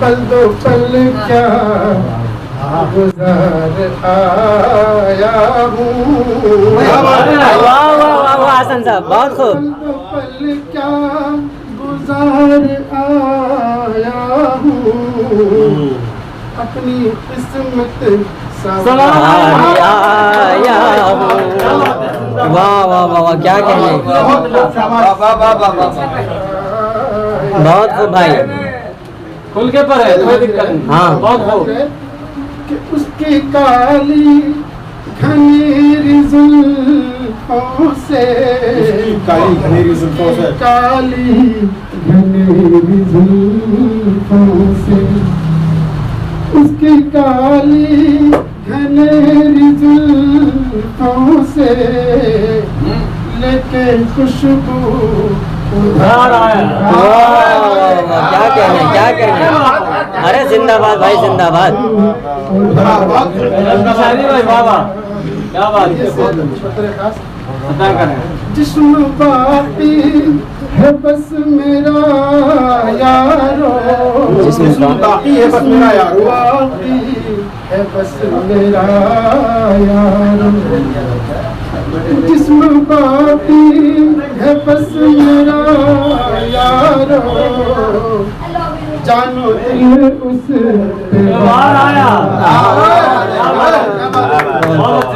पल दो पल क्या गुजार आया हूँ। वाह वाह वाह वाह हसन साहब बहुत खूब। पल दो पल क्या गुजार आया हूँ, अपनी किस्मत आया हूँ। वाह वाह वाह वाह क्या कहने, बहुत खूब भाई। खुल के पर है, कोई दिक्कत नहीं। हाँ बहुत खूब। कि उसकी काली घनेरी जुल्फों से, काली घनेरी जुल्फों से, काली घनेरी जुल्फों से, उसकी काली घनेरी जुल्फों से लेके खुशबू उधार आया। क्या कहने, क्या कहने। अरे जिंदाबाद भाई जिंदाबाद। शायरी भाई वाह वाह क्या बात है। अदा करें। जिस्म बाकी है बस मेरा यारो, जिस्म बाकी है बस मेरा यारो, बाकी है बस मेरा यारो, जिस्म बाकी है बस मेरा यारो, जानो दिल उस पे बाहर आया। बहुत